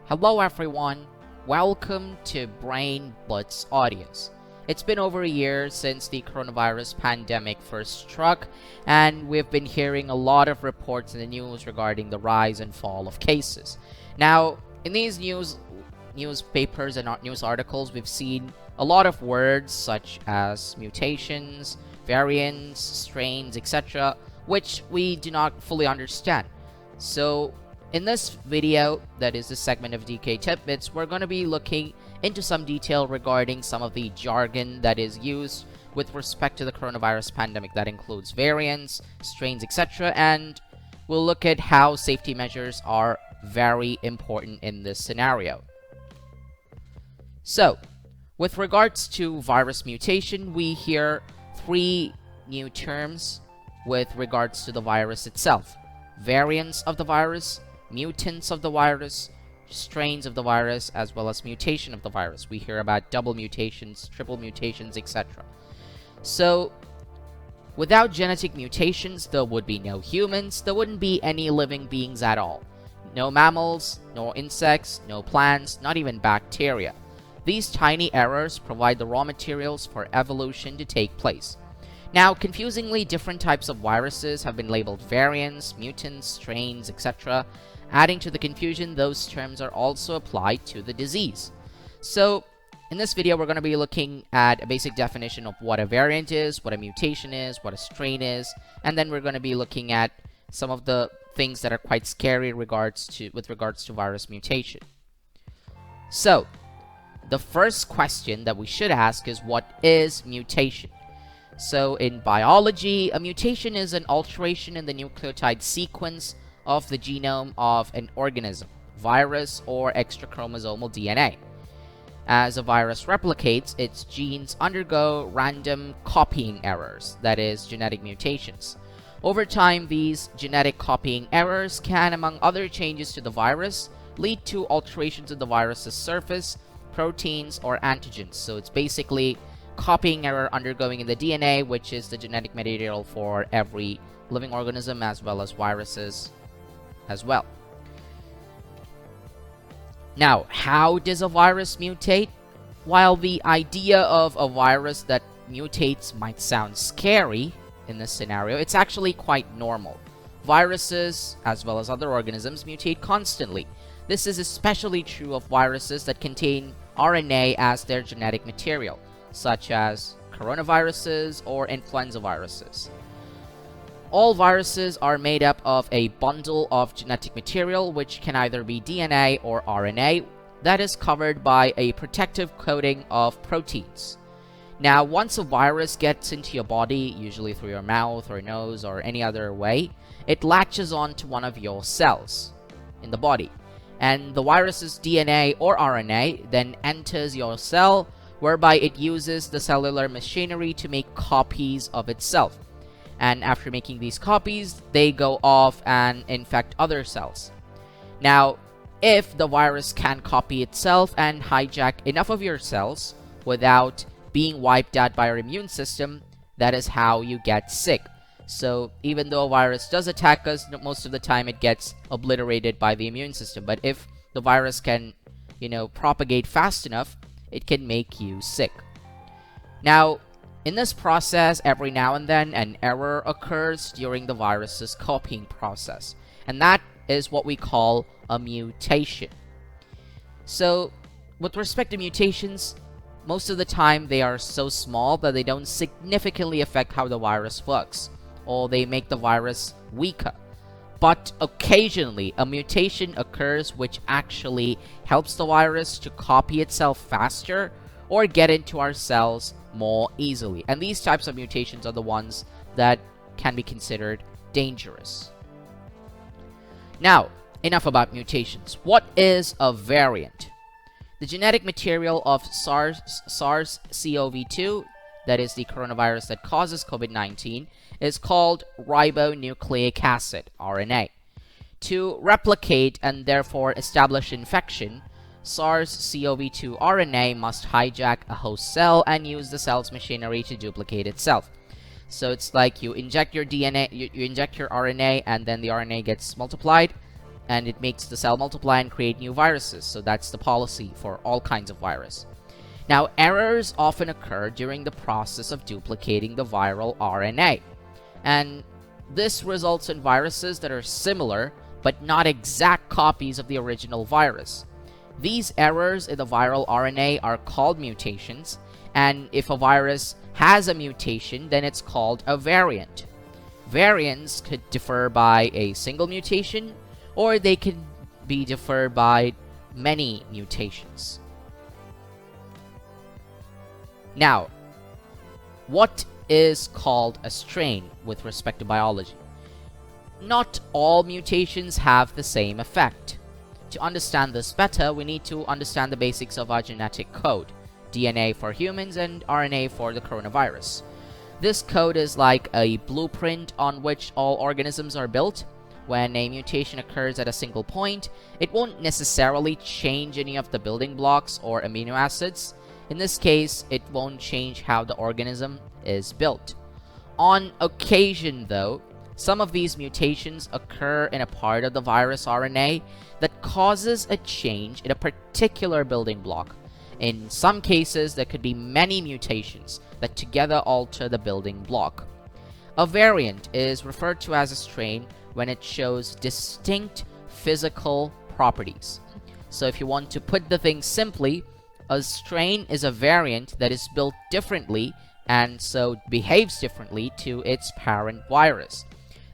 Hello everyone, welcome to Brain Blitz Audios. It's been over a year since the coronavirus pandemic first struck, and we've been hearing a lot of reports in the news regarding the rise and fall of cases. Now, in these newspapers and news articles, we've seen a lot of words such as mutations, variants, strains, etc., which we do not fully understand. So, in this video, that is the segment of DK Tidbits, we're going to be looking into some detail regarding some of the jargon that is used with respect to the coronavirus pandemic. That includes variants, strains, etc. And we'll look at how safety measures are very important in this scenario. So, with regards to virus mutation, we hear three new terms with regards to the virus itself: variants of the virus, mutants of the virus, strains of the virus, as well as mutation of the virus. We hear about double mutations, triple mutations, etc. So, without genetic mutations, there would be no humans, there wouldn't be any living beings at all. No mammals, no insects, no plants, not even bacteria. These tiny errors provide the raw materials for evolution to take place. Now, confusingly, different types of viruses have been labeled variants, mutants, strains, etc. Adding to the confusion, those terms are also applied to the disease. So, in this video, we're going to be looking at a basic definition of what a variant is, what a mutation is, what a strain is, and then we're going to be looking at some of the things that are quite scary with regards to virus mutation. So, the first question that we should ask is, what is mutation? So, in biology, a mutation is an alteration in the nucleotide sequence of the genome of an organism, virus, or extrachromosomal DNA. As a virus replicates, its genes undergo random copying errors, that is, genetic mutations. Over time, these genetic copying errors can, among other changes to the virus, lead to alterations in the virus's surface, proteins, or antigens. So it's basically copying error undergoing in the DNA, which is the genetic material for every living organism, as well as viruses as well. Now, how does a virus mutate? While the idea of a virus that mutates might sound scary in this scenario, it's actually quite normal. Viruses, as well as other organisms, mutate constantly. This is especially true of viruses that contain RNA as their genetic material, such as coronaviruses or influenza viruses. All viruses are made up of a bundle of genetic material, which can either be DNA or RNA, that is covered by a protective coating of proteins. Now, once a virus gets into your body, usually through your mouth or nose or any other way, it latches onto one of your cells in the body. And the virus's DNA or RNA then enters your cell, whereby it uses the cellular machinery to make copies of itself. And after making these copies, they go off and infect other cells. Now, if the virus can copy itself and hijack enough of your cells without being wiped out by your immune system, that is how you get sick. So, even though a virus does attack us, most of the time it gets obliterated by the immune system. But if the virus can, propagate fast enough, it can make you sick. Now, in this process, every now and then, an error occurs during the virus's copying process. And that is what we call a mutation. So, with respect to mutations, most of the time they are so small that they don't significantly affect how the virus works, or they make the virus weaker. But occasionally, a mutation occurs which actually helps the virus to copy itself faster or get into our cells more easily. And these types of mutations are the ones that can be considered dangerous. Now, enough about mutations. What is a variant? The genetic material of SARS-CoV-2, that is the coronavirus that causes COVID-19, is called ribonucleic acid, RNA. To replicate and therefore establish infection, SARS-CoV-2 RNA must hijack a host cell and use the cell's machinery to duplicate itself. So it's like you inject your DNA, you inject your RNA, and then the RNA gets multiplied. and it makes the cell multiply and create new viruses. So that's the policy for all kinds of virus. Now, errors often occur during the process of duplicating the viral RNA, and this results in viruses that are similar but not exact copies of the original virus. These errors in the viral RNA are called mutations, and if a virus has a mutation, then it's called a variant. Variants could differ by a single mutation, or they can be differed by many mutations. Now, what is called a strain with respect to biology? Not all mutations have the same effect. To understand this better, we need to understand the basics of our genetic code, DNA for humans and RNA for the coronavirus. This code is like a blueprint on which all organisms are built. When a mutation occurs at a single point, it won't necessarily change any of the building blocks or amino acids. In this case, it won't change how the organism is built. On occasion, though, some of these mutations occur in a part of the virus RNA that causes a change in a particular building block. In some cases, there could be many mutations that together alter the building block. A variant is referred to as a strain when it shows distinct physical properties. So if you want to put the thing simply, a strain is a variant that is built differently and so behaves differently to its parent virus.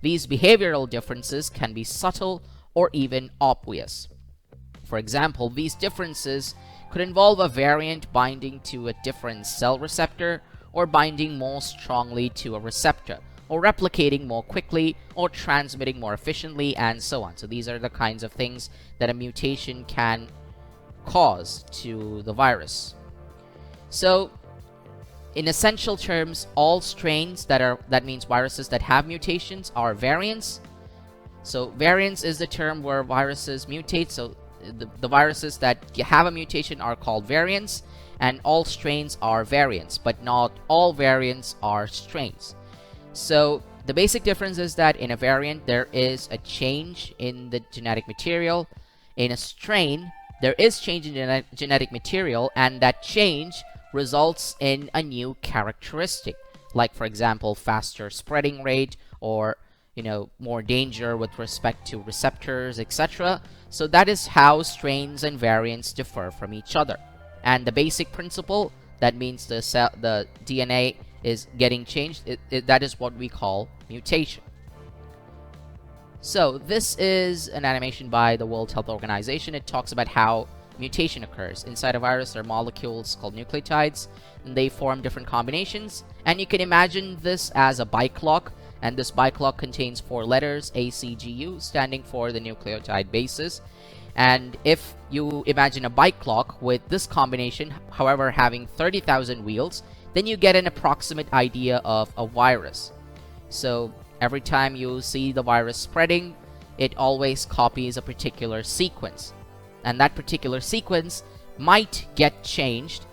These behavioral differences can be subtle or even obvious. For example, these differences could involve a variant binding to a different cell receptor, or binding more strongly to a receptor, or replicating more quickly, or transmitting more efficiently, and so on. So these are the kinds of things that a mutation can cause to the virus. So in essential terms, all strains that means viruses that have mutations are variants. So variants is the term where viruses mutate. So the viruses that have a mutation are called variants, and all strains are variants, but not all variants are strains. So the basic difference is that in a variant, there is a change in the genetic material. In a strain, there is change in genetic material, and that change results in a new characteristic, like, for example, faster spreading rate, or more danger with respect to receptors, etc. So that is how strains and variants differ from each other. And the basic principle, that means the DNA is getting changed, that is what we call mutation. So this is an animation by the World Health Organization. It talks about how mutation occurs. Inside a virus, there are molecules called nucleotides, and they form different combinations. And you can imagine this as a bike lock, and this bike lock contains 4 letters, ACGU, standing for the nucleotide bases. And if you imagine a bike clock with this combination, however, having 30,000 wheels, then you get an approximate idea of a virus. So every time you see the virus spreading, it always copies a particular sequence. And that particular sequence might get changed.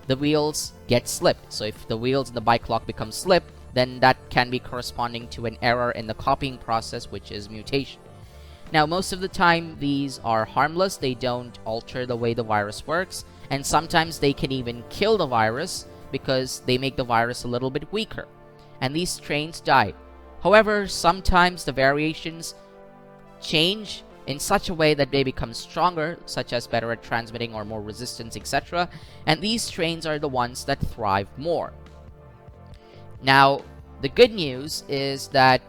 The wheels get slipped. So if the wheels in the bike lock become slipped, then that can be corresponding to an error in the copying process, which is mutation. Now, most of the time, these are harmless. They don't alter the way the virus works, and sometimes they can even kill the virus because they make the virus a little bit weaker, and these strains die. However, sometimes the variations change in such a way that they become stronger, such as better at transmitting or more resistance, etc. And these strains are the ones that thrive more. Now, the good news is that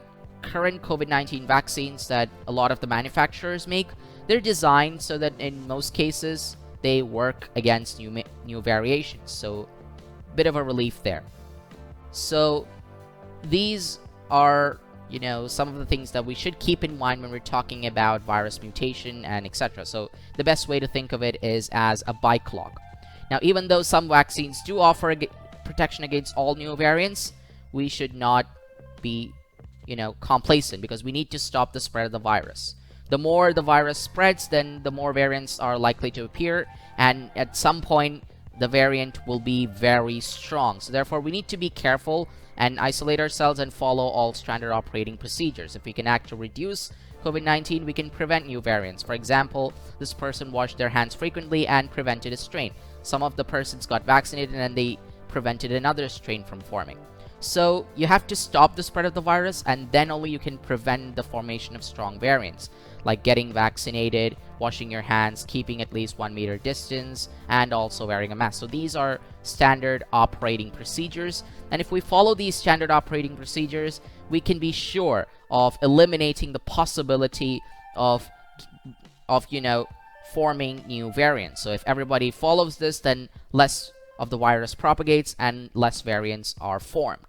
current COVID-19 vaccines that a lot of the manufacturers make, they're designed so that in most cases they work against new variations. So, bit of a relief there. So, these are some of the things that we should keep in mind when we're talking about virus mutation and etc. So the best way to think of it is as a bike lock. Now, even though some vaccines do offer protection against all new variants, we should not be complacent, because we need to stop the spread of the virus. The more the virus spreads, then the more variants are likely to appear, and at some point the variant will be very strong. So therefore we need to be careful and isolate ourselves and follow all standard operating procedures. If we can act to reduce COVID-19, we can prevent new variants. For example, this person washed their hands frequently and prevented a strain. Some of the persons got vaccinated and they prevented another strain from forming. So you have to stop the spread of the virus, and then only you can prevent the formation of strong variants, like getting vaccinated, washing your hands, keeping at least 1 meter distance, and also wearing a mask. So these are standard operating procedures, and if we follow these standard operating procedures, we can be sure of eliminating the possibility of forming new variants. So if everybody follows this, then less of the virus propagates and less variants are formed.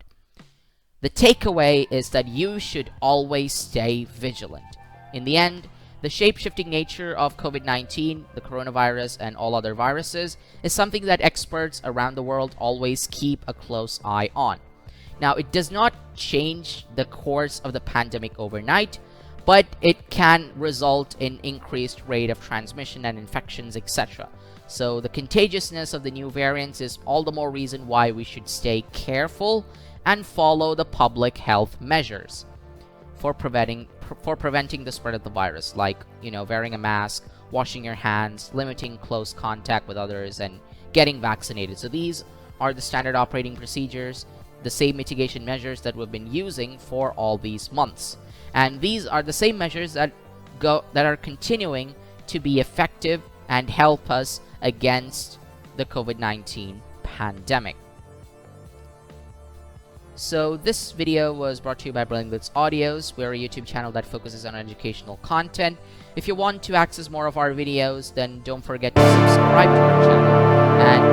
The takeaway is that you should always stay vigilant. In the end, the shape-shifting nature of COVID-19, the coronavirus, and all other viruses is something that experts around the world always keep a close eye on. Now, it does not change the course of the pandemic overnight, but it can result in increased rate of transmission and infections, etc. So the contagiousness of the new variants is all the more reason why we should stay careful and follow the public health measures for preventing the spread of the virus, like wearing a mask, washing your hands, limiting close contact with others, and getting vaccinated. So these are the standard operating procedures, the same mitigation measures that we've been using for all these months, and these are the same measures that are continuing to be effective and help us against the COVID-19 pandemic. So this video was brought to you by Blitz Audios. We're a YouTube channel that focuses on educational content. If you want to access more of our videos, then don't forget to subscribe to our channel. And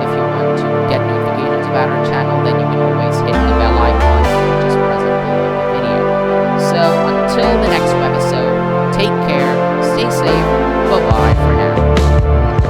if you want to get notifications about our channel, then you can always hit the bell icon, which is present below the video. So until the next episode, take care, stay safe,